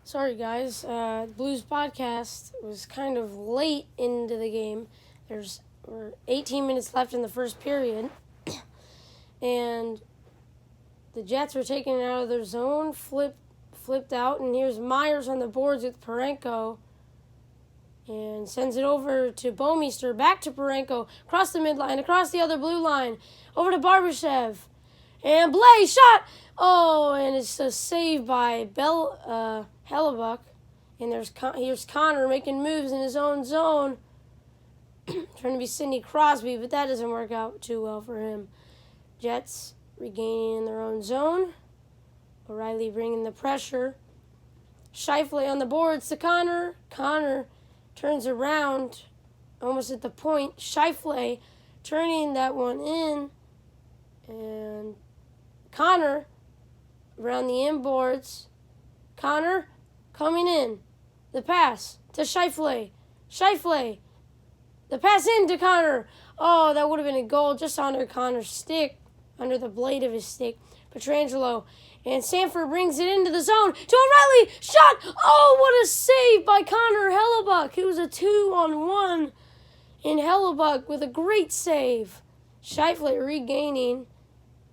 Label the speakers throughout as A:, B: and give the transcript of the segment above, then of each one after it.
A: Sorry, guys. Blues podcast was kind of late into the game. We're 18 minutes left in the first period, and the Jets were taken out of their zone, flipped out, and here's Myers on the boards with Parenko, and sends it over to Bomeister, back to Parenko, across the midline, across the other blue line, over to Barbashev, and Blais shot. Oh, and it's a save by Hellebuyck. And here's Connor making moves in his own zone, trying to be Sidney Crosby, but that doesn't work out too well for him. Jets regaining in their own zone. O'Reilly bringing the pressure. Scheifele on the boards to Connor. Connor turns around, almost at the point. Scheifele turning that one in, and Connor around the inboards. Connor coming in. The pass to Scheifele. Scheifele. The pass in to Connor. Oh, that would have been a goal just under Connor's stick, under the blade of his stick. Pietrangelo. And Sanford brings it into the zone to O'Reilly. Shot. Oh, what a save by Connor Hellebuyck. It was a 2-on-1. And Hellebuyck with a great save. Scheifele regaining.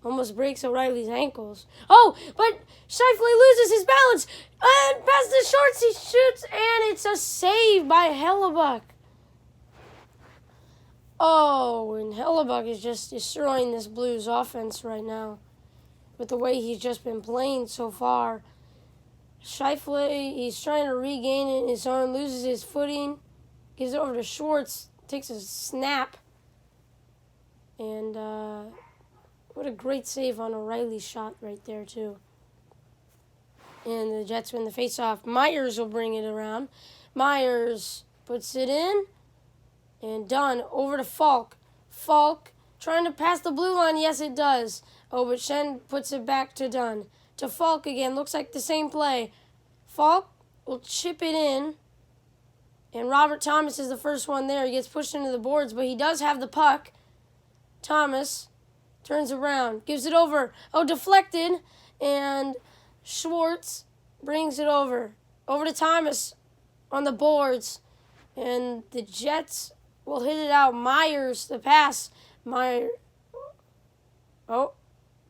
A: Almost breaks O'Reilly's ankles. Oh, but Scheifele loses his balance. And past the shorts, he shoots, and it's a save by Hellebuyck. Oh, and Hellebuyck is just destroying this Blues offense right now with the way he's just been playing so far. Scheifele, he's trying to regain it in his own, loses his footing, gives it over to Schwartz, takes a snap, and what a great save on O'Reilly's shot right there, too. And the Jets win the faceoff. Myers will bring it around. Myers puts it in. And Dunn over to Falk. Falk trying to pass the blue line. Yes, it does. Oh, but Shen puts it back to Dunn. To Falk again. Looks like the same play. Falk will chip it in. And Robert Thomas is the first one there. He gets pushed into the boards, but he does have the puck. Thomas turns around, gives it over. Oh, deflected. And Schwartz brings it over. Over to Thomas on the boards. And the Jets will hit it out. Myers, the pass. Oh,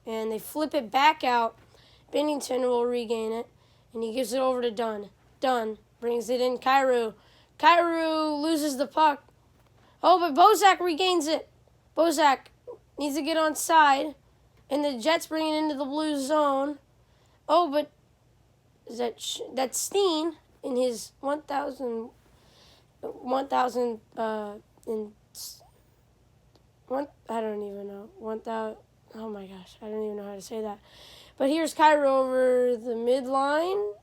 A: and they flip it back out. Binnington will regain it. And he gives it over to Dunn. Dunn brings it in. Kyrou loses the puck. Oh, but Bozak regains it. Bozak needs to get on side, and the Jets bring it into the blue zone. Oh, but that's Steen in his 1,000 in I don't even know 1,000. Oh my gosh, I don't even know how to say that. But here's Kyrou over the midline.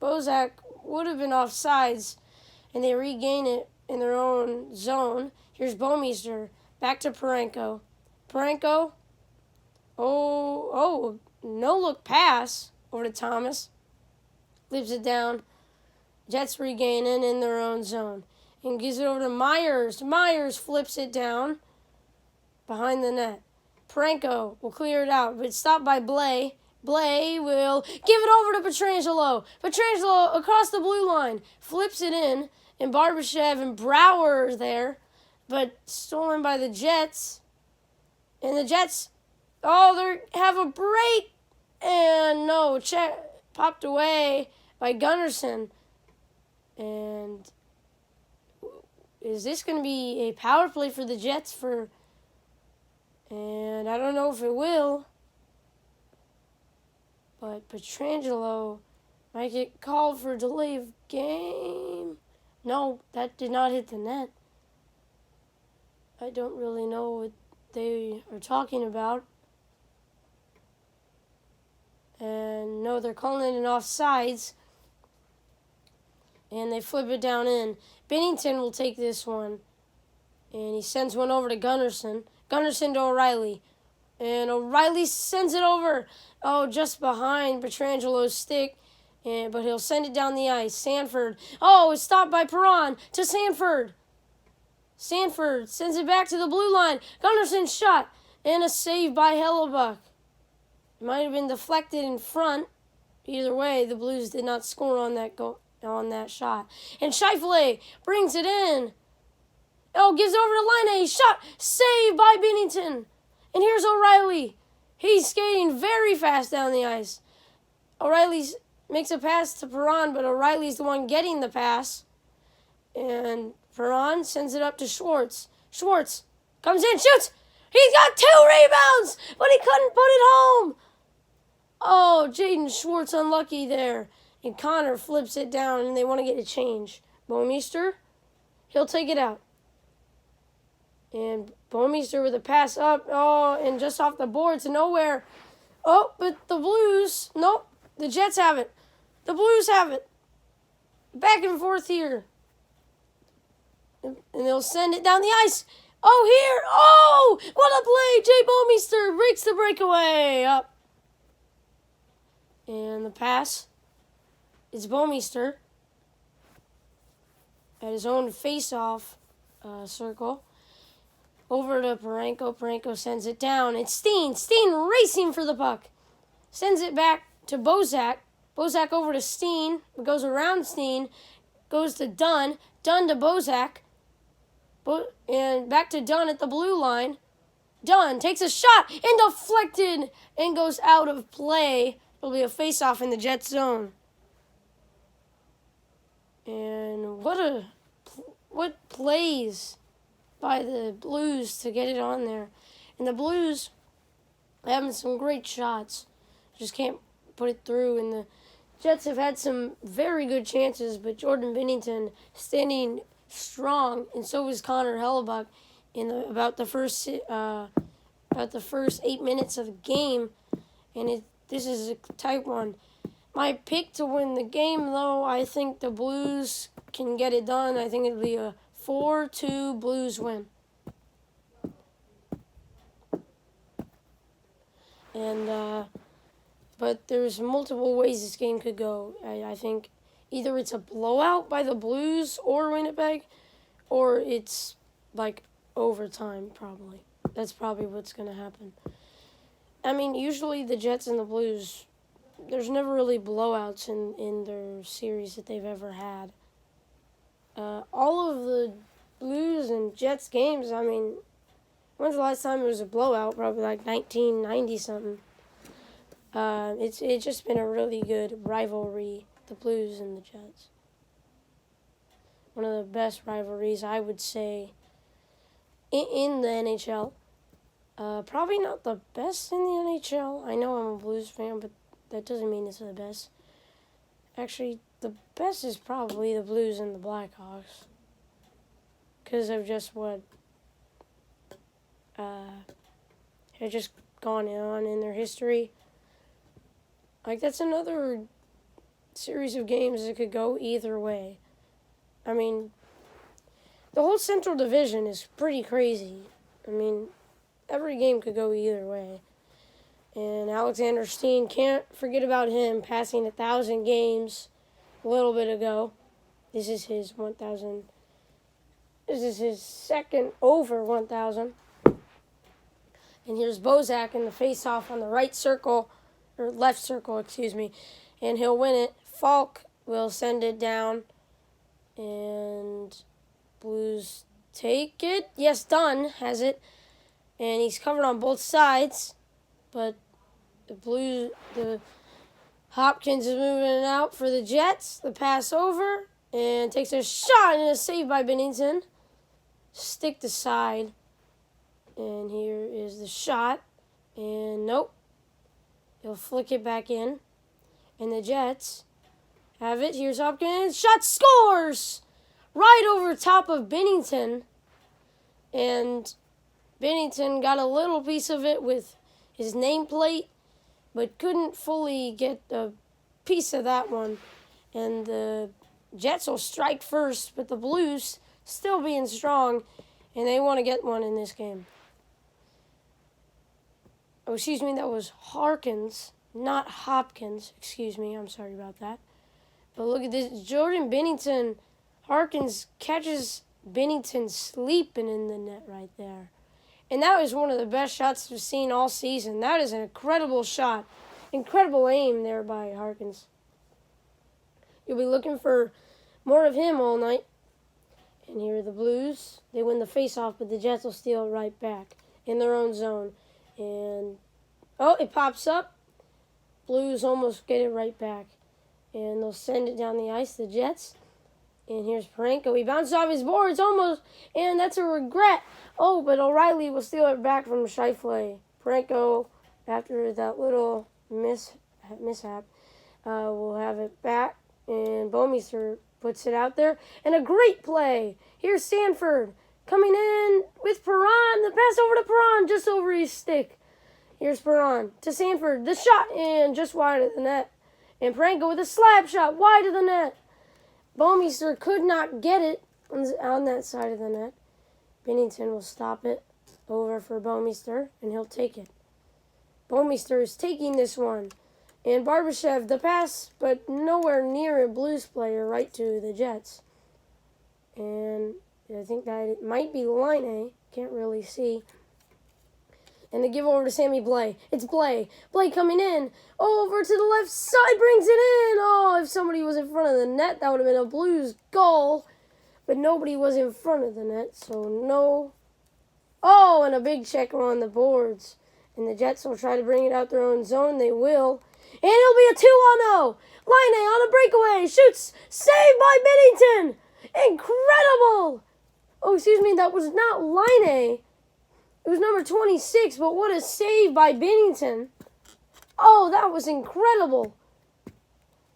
A: Bozak would have been off sides, and they regain it in their own zone. Here's Bomeister back to Parenko. Parenko. Oh, no look pass over to Thomas. Leaves it down. Jets regain it in their own zone. And gives it over to Myers. Myers flips it down behind the net. Parenko will clear it out, but it's stopped by Blais. Blais will give it over to Pietrangelo. Pietrangelo across the blue line. Flips it in. And Barbashev and Brouwer there. But stolen by the Jets. And the Jets, they have a break. And no, popped away by Gunnarsson. And is this going to be a power play for the Jets? And I don't know if it will. But Pietrangelo might get called for delay of game. No, that did not hit the net. I don't really know what they are talking about. And no, they're calling it an offsides. And they flip it down in. Binnington will take this one. And he sends one over to Gunnarsson. Gunnarsson to O'Reilly. And O'Reilly sends it over. Oh, just behind Pietrangelo's stick. But he'll send it down the ice. Sanford. Oh, it's stopped by Perron to Sanford. Sanford sends it back to the blue line. Gunnarsson shot. And a save by Hellebuyck. It might have been deflected in front. Either way, the Blues did not score on that shot. And Scheifele brings it in. Oh, gives over to Laine. Shot saved by Binnington. And here's O'Reilly. He's skating very fast down the ice. O'Reilly makes a pass to Perron, but O'Reilly's the one getting the pass. And Perron sends it up to Schwartz. Schwartz comes in, shoots. He's got 2 rebounds, but he couldn't put it home. Oh, Jaden Schwartz unlucky there. And Connor flips it down, and they want to get a change. Bouwmeester, he'll take it out. And Bouwmeester with a pass up. Oh, and just off the board to nowhere. Oh, but the Blues, nope, the Jets have it. The Blues have it. Back and forth here. And they'll send it down the ice. Oh, here. Oh, what a play. Jay Bouwmeester breaks the breakaway up. And the pass. It's Bouwmeester at his own face-off circle. Over to Parayko. Parayko sends it down. It's Steen. Steen racing for the puck. Sends it back to Bozak. Bozak over to Steen. It goes around Steen. Goes to Dunn. Dunn to Bozak. And back to Dunn at the blue line. Dunn takes a shot and deflected and goes out of play. It'll be a face-off in the Jets zone. And what plays by the Blues to get it on there. And the Blues having some great shots. Just can't put it through. And the Jets have had some very good chances, but Jordan Binnington standing strong, and so was Connor Hellebuyck in about the first 8 minutes of the game. And this is a tight one. My pick to win the game, though, I think the Blues can get it done. I think it'll be a 4-2 Blues win. And but there's multiple ways this game could go. I think either it's a blowout by the Blues or Winnipeg, or it's like overtime probably. That's probably what's going to happen. I mean, usually the Jets and the Blues, there's never really blowouts in their series that they've ever had. All of the Blues and Jets games, I mean, when's the last time it was a blowout? Probably like 1990-something. It's just been a really good rivalry, the Blues and the Jets. One of the best rivalries, I would say, in the NHL. Probably not the best in the NHL. I know I'm a Blues fan, but that doesn't mean it's the best. Actually, the best is probably the Blues and the Blackhawks. Because of just what had just gone on in their history. Like, that's another series of games that could go either way. I mean, the whole Central Division is pretty crazy. I mean, every game could go either way. And Alexander Steen, can't forget about him passing 1,000 games a little bit ago. This is his 1,000. This is his second over 1,000. And here's Bozak in the face-off on the right circle, or left circle, excuse me. And he'll win it. Falk will send it down. And Blues take it. Yes, Dunn has it. And he's covered on both sides. But the Hopkins is moving it out for the Jets. The pass over. And takes a shot and a save by Binnington. Stick to side. And here is the shot. And nope. He'll flick it back in. And the Jets have it. Here's Hopkins. Shot, scores! Right over top of Binnington. And Binnington got a little piece of it with his nameplate, but couldn't fully get a piece of that one. And the Jets will strike first, but the Blues still being strong, and they want to get one in this game. Oh, excuse me, that was Harkins, not Hopkins. Excuse me, I'm sorry about that. But look at this. Jordan Binnington, Harkins catches Binnington sleeping in the net right there. And that was one of the best shots we've seen all season. That is an incredible shot. Incredible aim there by Harkins. You'll be looking for more of him all night. And here are the Blues. They win the face-off, but the Jets will steal it right back in their own zone. And, it pops up. Blues almost get it right back. And they'll send it down the ice, the Jets. And here's Parayko. He bounced off his boards almost, and that's a regret. Oh, but O'Reilly will steal it back from Scheifele. Parayko, after that little mishap, will have it back. And Bouwmeester puts it out there. And a great play. Here's Sanford coming in with Perron. The pass over to Perron, just over his stick. Here's Perron to Sanford. The shot, and just wide of the net. And Parayko with a slap shot, wide of the net. Bouwmeester could not get it on that side of the net. Binnington will stop it over for Bouwmeester, and he'll take it. Bouwmeester is taking this one. And Barbashev, the pass, but nowhere near a Blues player, right to the Jets. And I think that it might be Laine. Can't really see. And they give over to Sammy Blais. It's Blais. Blais coming in. Over to the left side, brings it in. Oh, if somebody was in front of the net, that would have been a Blues goal. But nobody was in front of the net, so no. Oh, and a big checker on the boards. And the Jets will try to bring it out their own zone. They will. And it'll be a 2-0. Laine on a breakaway. Shoots. Saved by Binnington. Incredible. Oh, excuse me. That was not Laine. It was number 26, but what a save by Binnington. Oh, that was incredible.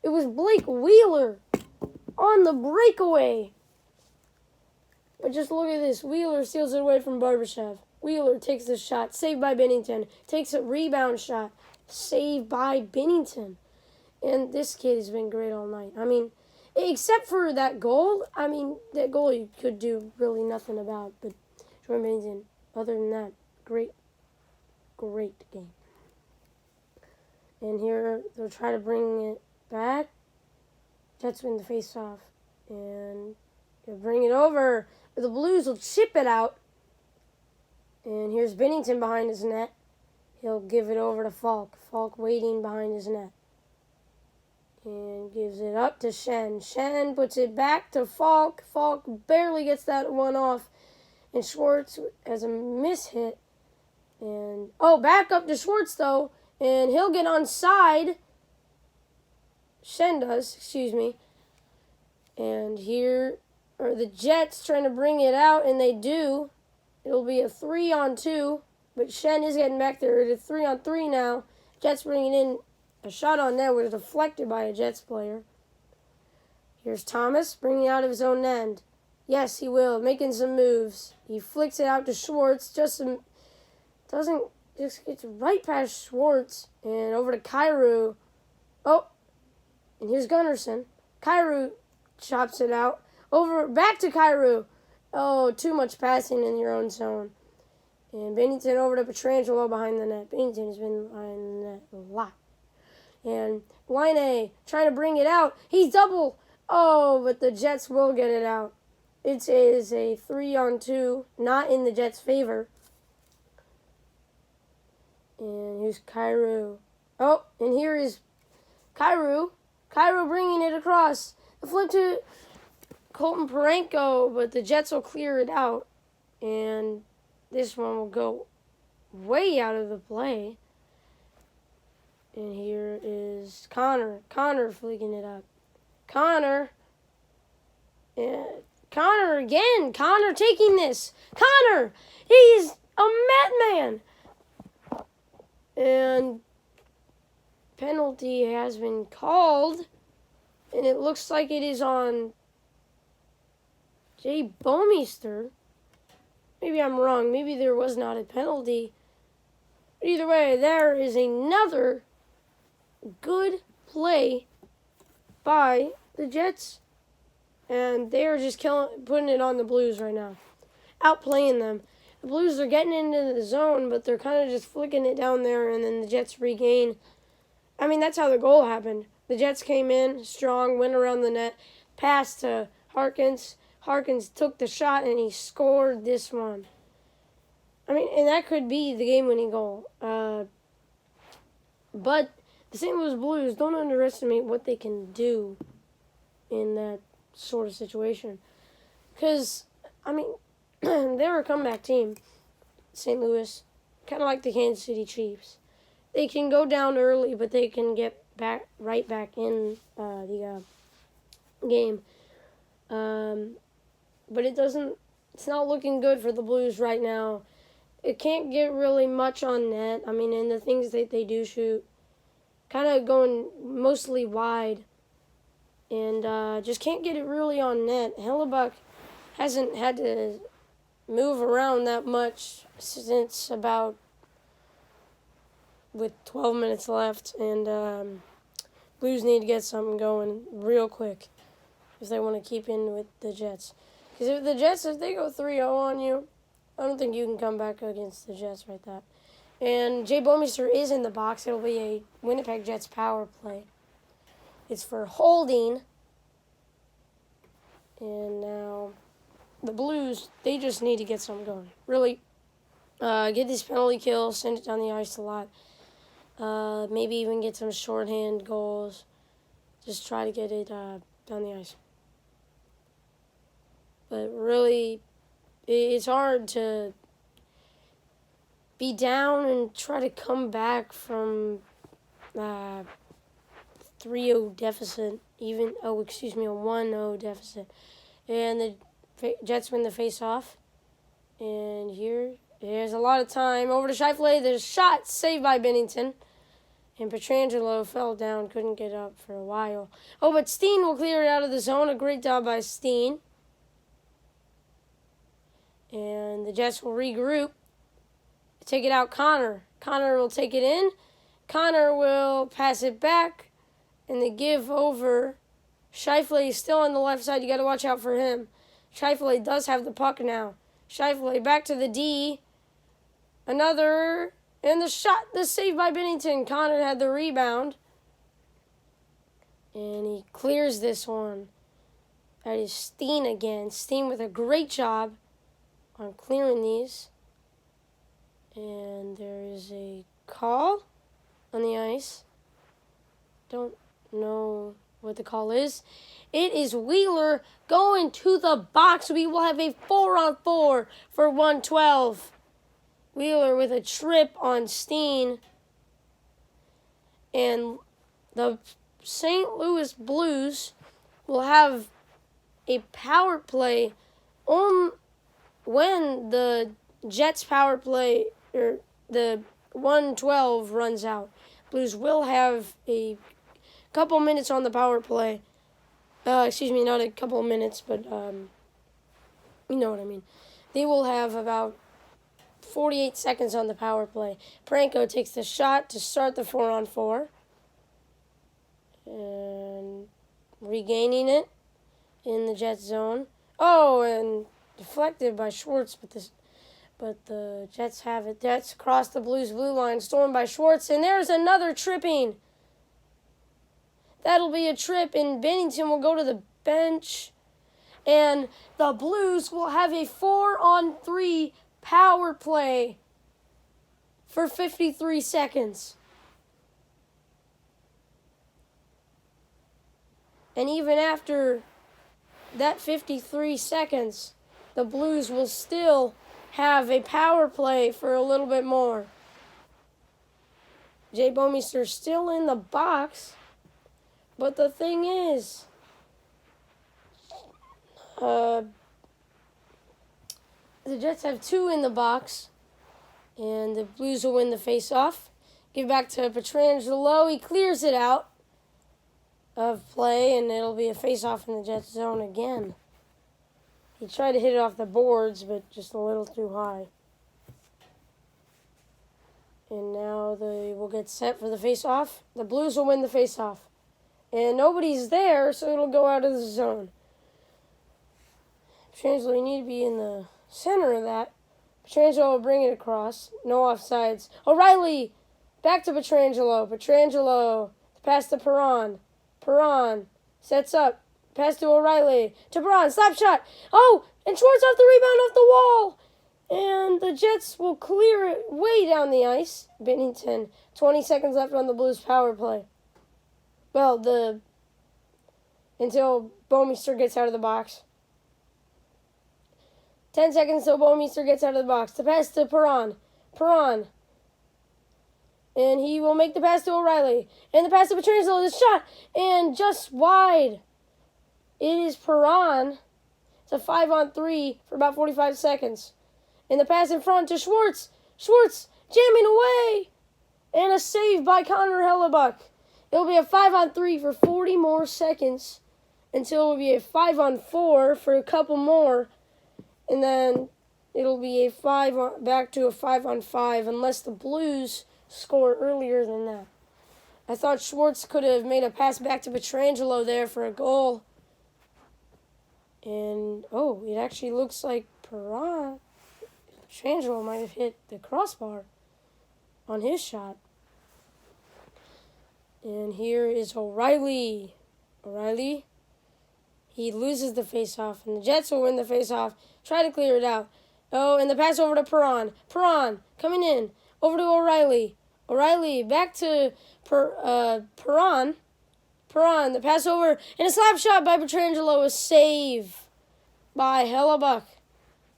A: It was Blake Wheeler on the breakaway. But just look at this. Wheeler steals it away from Barbashev. Wheeler takes the shot. Saved by Binnington. Takes a rebound shot. Saved by Binnington. And this kid has been great all night. I mean, except for that goal. I mean, that goal you could do really nothing about. But Jordan Binnington, other than that, great game. And here they'll try to bring it back. Jets win the face-off. And they'll bring it over. The Blues will chip it out. And here's Binnington behind his net. He'll give it over to Falk. Falk waiting behind his net. And gives it up to Schenn. Schenn puts it back to Falk. Falk barely gets that one off. And Schwartz has a mishit. And, back up to Schwartz, though. And he'll get onside. Schenn does, excuse me. And here are the Jets trying to bring it out, and they do. It'll be a 3-on-2. But Schenn is getting back there. It's a 3-on-3 now. Jets bringing in a shot on net was deflected by a Jets player. Here's Thomas bringing it out of his own end. Yes, he will. Making some moves. He flicks it out to Schwartz. Just gets right past Schwartz. And over to Kyrou. Oh, and here's Gunnarsson. Kyrou chops it out. Back to Kyrou. Oh, too much passing in your own zone. And Binnington over to Pietrangelo behind the net. Binnington has been behind the net a lot. And Laine trying to bring it out. He's double. Oh, but the Jets will get it out. It is a 3-on-2, not in the Jets' favor. And here's Kyrou. Oh, and here is Kyrou. Kyrou bringing it across. The flip to Colton Parayko, but the Jets will clear it out. And this one will go way out of the play. And here is Connor. Connor flicking it up. Connor. And Connor again. Connor taking this. Connor. He's a madman. And penalty has been called. And it looks like it is on Jay Bouwmeester. Maybe I'm wrong. Maybe there was not a penalty. But either way, there is another good play by the Jets. And they are just putting it on the Blues right now. Outplaying them. The Blues are getting into the zone, but they're kind of just flicking it down there, and then the Jets regain. I mean, that's how the goal happened. The Jets came in strong, went around the net, passed to Harkins. Harkins took the shot, and he scored this one. I mean, and that could be the game-winning goal. But the St. Louis Blues, don't underestimate what they can do in that sort of situation. Because, I mean, they're a comeback team, St. Louis, kind of like the Kansas City Chiefs. They can go down early, but they can get right back in the game. But it's not looking good for the Blues right now. It can't get really much on net. I mean, and the things that they do shoot, kind of going mostly wide. And just can't get it really on net. Hellebuyck hasn't had to move around that much since about with 12 minutes left. And Blues need to get something going real quick if they want to keep in with the Jets. Because if the Jets, if they go 3-0 on you, I don't think you can come back against the Jets right that. And Jay Bouwmeester is in the box. It'll be a Winnipeg Jets power play. It's for holding. And now the Blues, they just need to get something going. Really get these penalty kills, send it down the ice a lot. Maybe even get some shorthand goals. Just try to get it down the ice. But really, it's hard to be down and try to come back from 3-0 deficit, a 1-0 deficit. And the Jets win the face-off. And here's a lot of time. Over to Scheifele. There's a shot saved by Binnington. And Pietrangelo fell down, couldn't get up for a while. Oh, but Steen will clear it out of the zone. A great job by Steen. And the Jets will regroup. Take it out, Connor. Connor will take it in. Connor will pass it back. And they give over. Scheifele is still on the left side. You got to watch out for him. Scheifele does have the puck now. Scheifele back to the D. Another. And the shot. The save by Binnington. Connor had the rebound. And he clears this one. That is Steen again. Steen with a great job on clearing these. And there is a call on the ice. Don't know what the call is. It is Wheeler going to the box. We will have a 4-on-4 for 112. Wheeler with a trip on Steen. And the St. Louis Blues will have a power play on when the Jets power play, or the 112 runs out. Blues will have a couple minutes on the power play. Not a couple of minutes, but you know what I mean. They will have about 48 seconds on the power play. Franco takes the shot to start the 4-on-4. And regaining it in the Jets zone. Oh, and deflected by Schwartz, but the Jets have it. Jets cross the Blues blue line, stolen by Schwartz, and there's another tripping. That'll be a trip, and Binnington will go to the bench, and the Blues will have a 4-on-3 power play for 53 seconds. And even after that 53 seconds, the Blues will still have a power play for a little bit more. Jay Bouwmeester still in the box, but the thing is, the Jets have 2 in the box, and the Blues will win the face-off. Give back to Pietrangelo. He clears it out of play, and it'll be a face-off in the Jets zone again. He tried to hit it off the boards, but just a little too high. And now they will get set for the face-off. The Blues will win the face-off. And nobody's there, so it'll go out of the zone. Pietrangelo, you need to be in the center of that. Pietrangelo will bring it across. No offsides. O'Reilly! Back to Pietrangelo. Pietrangelo. Pass to Perron. Perron sets up. Pass to O'Reilly. To Perron. Slap shot. Oh! And Schwartz off the rebound off the wall. And the Jets will clear it way down the ice. Binnington, 20 seconds left on the Blues power play. Well, until Bouwmeester gets out of the box. 10 seconds till Bouwmeester gets out of the box. The pass to Perron. Perron. And he will make the pass to O'Reilly. And the pass to Pietrangelo. The shot. And just wide. It is Perron. It's a 5-on-3 for about 45 seconds. And the pass in front to Schwartz. Schwartz jamming away. And a save by Connor Hellebuyck. It'll be a 5-on-3 for 40 more seconds. Until it will be a 5-on-4 for a couple more. And then it'll be back to a 5-on-5 unless the Blues score earlier than that. I thought Schwartz could have made a pass back to Pietrangelo there for a goal. And, it actually looks like Pietrangelo might have hit the crossbar on his shot. And here is O'Reilly. O'Reilly. He loses the faceoff, and the Jets will win the faceoff. Try to clear it out. Oh, and the pass over to Perron. Perron coming in. Over to O'Reilly. O'Reilly back to Perron. Perron, the pass over, and a slap shot by Pietrangelo. A save by Hellebuyck.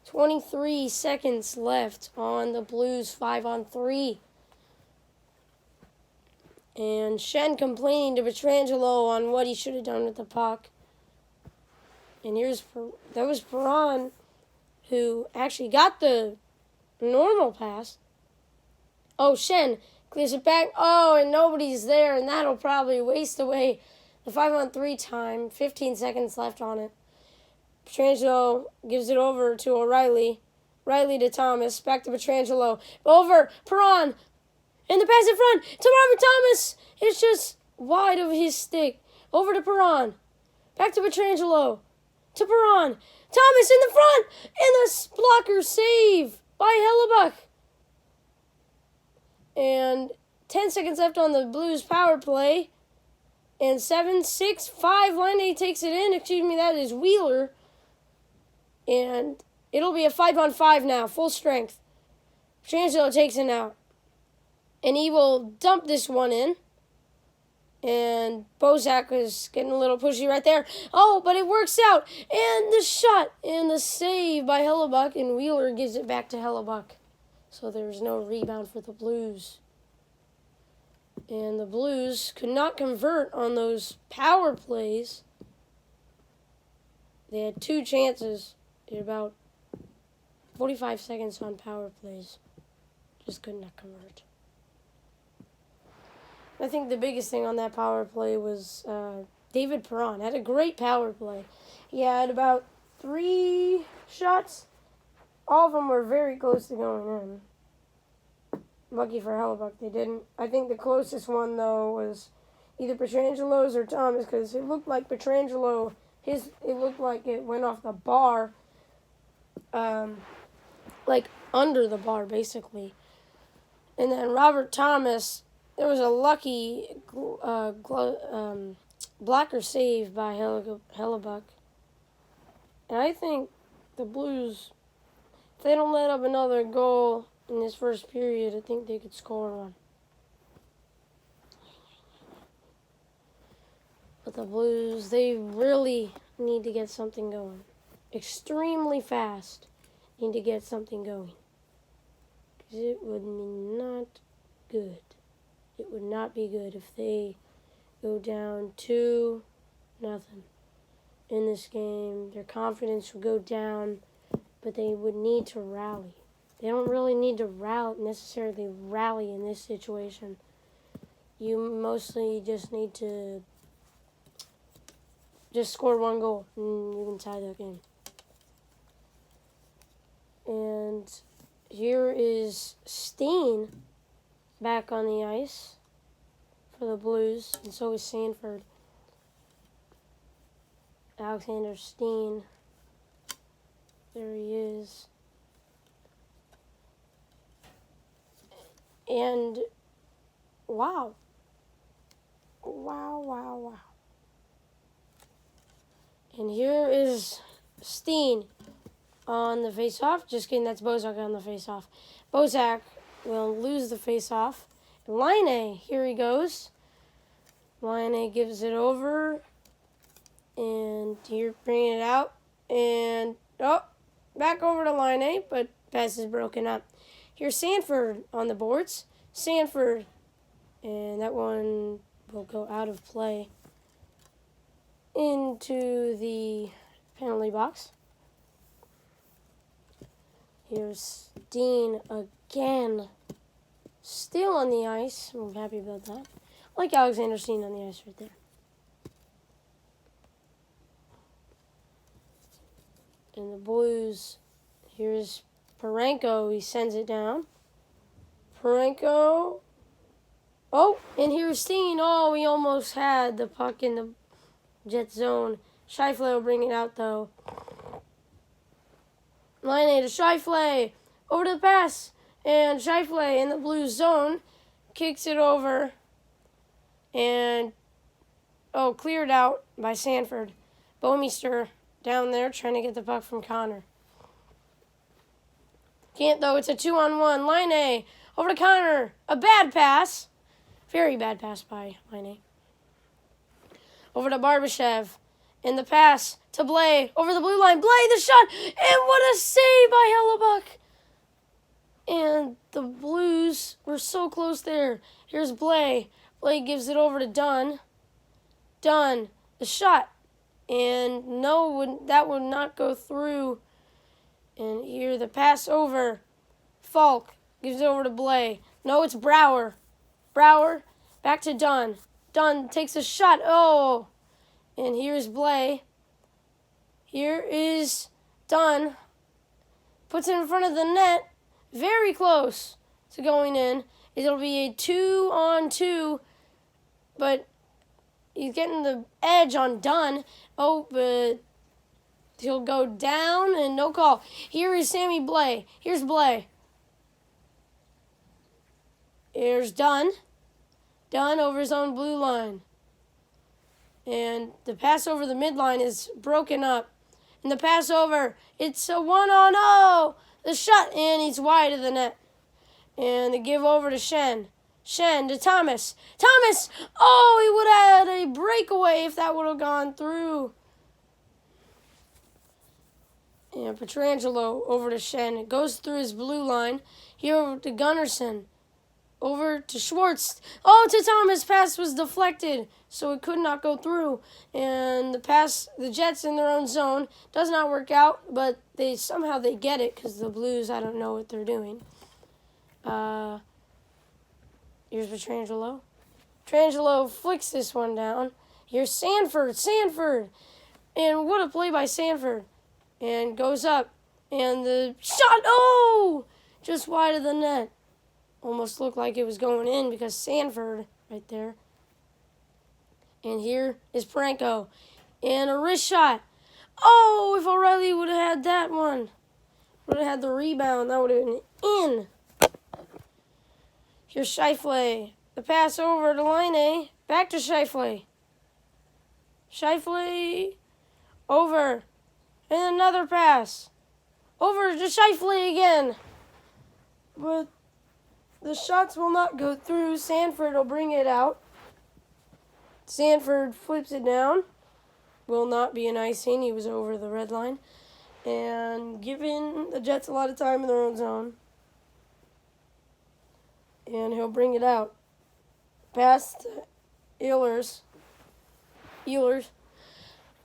A: 23 seconds left on the Blues 5-on-3. And Schenn complaining to Pietrangelo on what he should have done with the puck. And that was Perron who actually got the normal pass. Oh, Schenn clears it back. Oh, and nobody's there, and that'll probably waste away the 5-on-3 time. 15 seconds left on it. Pietrangelo gives it over to O'Reilly. O'Reilly to Thomas. Back to Pietrangelo. Over. Perron. And the pass in front to Robert Thomas. It's just wide of his stick. Over to Perron. Back to Pietrangelo. To Perron. Thomas in the front. And the blocker save by Hellebuyck. And 10 seconds left on the Blues power play. And 7-6-5. Laine takes it in. That is Wheeler. And it'll be a 5-on-5 now. Full strength. Pietrangelo takes it out. And he will dump this one in. And Bozak is getting a little pushy right there. Oh, but it works out. And the shot and the save by Hellebuyck. And Wheeler gives it back to Hellebuyck. So there's no rebound for the Blues. And the Blues could not convert on those power plays. They had 2 chances in about 45 seconds on power plays. Just could not convert. I think the biggest thing on that power play was David Perron had a great power play. He had about 3 shots. All of them were very close to going in. Lucky for Hellebuyck, they didn't. I think the closest one, though, was either Pietrangelo's or Thomas, because it looked like Pietrangelo, it looked like it went off the bar, like under the bar, basically. And then Robert Thomas, there was a lucky blocker save by Hellebuyck. And I think the Blues, if they don't let up another goal in this first period, I think they could score one. But the Blues, they really need to get something going. Extremely fast need to get something going. Because it would be not good. It would not be good if they go down 2-0 in this game. Their confidence would go down, but they would need to rally. They don't really need to necessarily rally in this situation. You mostly just need to just score 1 goal and you can tie that game. And here is Steen back on the ice for the Blues, and so is Sanford. Alexander Steen. There he is. And wow. And here is Steen on the face-off. Just kidding, that's Bozak on the face-off. Bozak will lose the face-off. Laine, here he goes. Laine gives it over. And here, bringing it out. And, back over to Laine, but pass is broken up. Here's Sanford on the boards. Sanford, and that one will go out of play into the penalty box. Here's Dean again, still on the ice. I'm happy about that. I like Alexander Steen on the ice right there. And the Blues, here's Parayko. He sends it down. Parayko. Oh, and here's Steen. Oh, we almost had the puck in the Jet zone. Scheifele will bring it out, though. Laine to Scheifele. Over to the pass. And Scheifele in the Blues zone kicks it over. And, cleared out by Sanford. Bouwmeester down there trying to get the puck from Connor. Can't, though. It's a 2-on-1. Laine over to Connor. A bad pass. Very bad pass by Laine. Over to Barbashev. In the pass to Blais. Over the blue line. Blais, the shot. And what a save by Hellebuyck. And the Blues were so close there. Here's Blais. Blais gives it over to Dunn. Dunn. The shot. And no, that would not go through. And here the pass over. Falk gives it over to Blais. No, it's Brouwer. Brouwer back to Dunn. Dunn takes a shot. Oh, and here's Blais. Here is Dunn. Puts it in front of the net. Very close to going in. It'll be a 2-on-2, but he's getting the edge on Dunn. Oh, but he'll go down and no call. Here is Sammy Blais. Here's Blais. Here's Dunn. Dunn over his own blue line. And the pass over the midline is broken up. And the pass over, it's a 1-on-0. The shot, and he's wide of the net. And the give over to Schenn. Schenn to Thomas. Thomas! Oh, he would have had a breakaway if that would have gone through. And Pietrangelo over to Schenn. It goes through his blue line. Here over to Gunnarsson. Over to Schwartz. Oh, to Thomas. Pass was deflected, so it could not go through. And the Jets in their own zone. Does not work out, but somehow they get it because the Blues, I don't know what they're doing. Here's Pietrangelo. Pietrangelo flicks this one down. Here's Sanford. Sanford. And what a play by Sanford. And goes up. And the shot, oh! Just wide of the net. Almost looked like it was going in because Sanford right there. And here is Parayko. And a wrist shot. Oh, if O'Reilly would have had that one. Would have had the rebound. That would have been in. Here's Scheifele. The pass over to Laine. Back to Scheifele. Scheifele over. And another pass. Over to Scheifele again. But the shots will not go through. Sanford will bring it out. Sanford flips it down. Will not be an icing. He was over the red line. And giving the Jets a lot of time in their own zone. And he'll bring it out. Past Ehlers.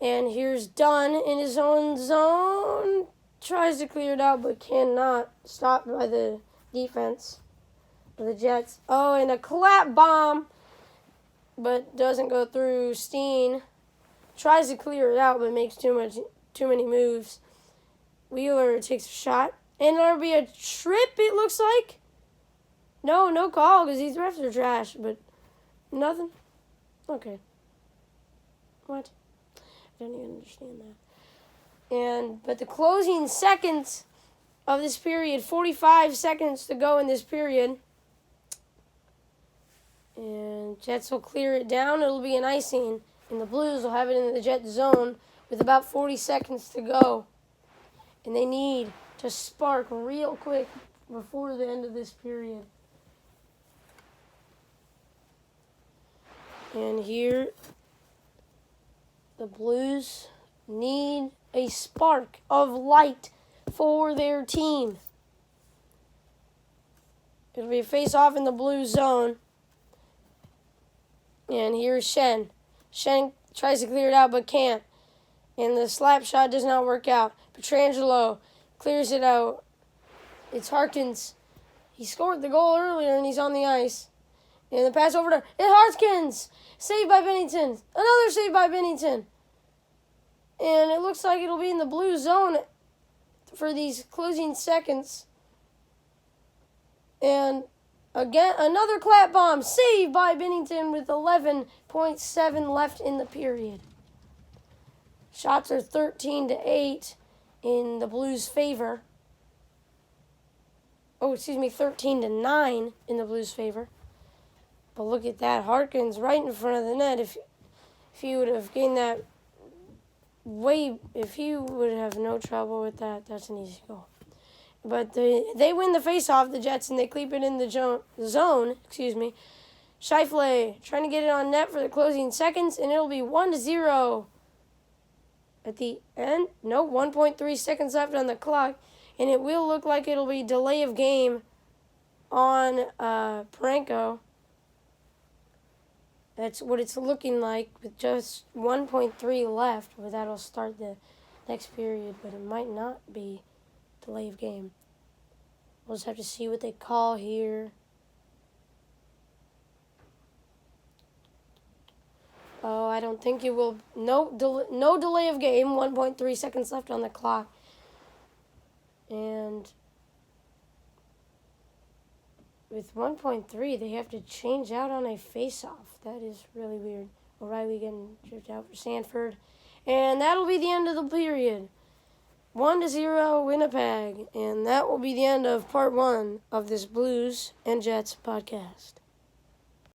A: And here's Dunn in his own zone. Tries to clear it out, but cannot. Stopped by the defense of the Jets. Oh, and a clap bomb. But doesn't go through. Steen tries to clear it out, but makes too many moves. Wheeler takes a shot. And there'll be a trip, it looks like. No call, because these refs are trash, but nothing. Okay. What? I don't even understand that. But the closing seconds of this period, 45 seconds to go in this period. And Jets will clear it down. It'll be an icing. And the Blues will have it in the Jet zone with about 40 seconds to go and they need to spark real quick before the end of this period. And here, the Blues need a spark of light for their team. It'll be a face-off in the Blues zone. And here's Shen. Shen tries to clear it out but can't. And the slap shot does not work out. Pietrangelo clears it out. It's Harkins. He scored the goal earlier and he's on the ice. And the pass over to Harkins. Saved by Bennington. Another save by Bennington. And it looks like it'll be in the blue zone for these closing seconds. And again, another clap bomb. Saved by Bennington with 11.7 left in the period. Shots are 13-8 in the Blues' favor. 13-9 in the Blues' favor. But look at that. Harkins right in front of the net. If he would have gained that if he would have no trouble with that, that's an easy goal. But they win the face-off, the Jets, and they keep it in the zone. Scheifele trying to get it on net for the closing seconds, and it'll be 1-0 at the end. 1.3 seconds left on the clock, and it will look like it'll be delay of game on Parayko. That's what it's looking like with just 1.3 left, but that'll start the next period, but it might not be delay of game. We'll just have to see what they call here. Oh, I don't think it will. No delay of game. 1.3 seconds left on the clock. And with 1.3, they have to change out on a face-off. That is really weird. O'Reilly getting tripped out for Sanford. And that'll be the end of the period. 1-0 Winnipeg. And that will be the end of part 1 of this Blues and Jets podcast.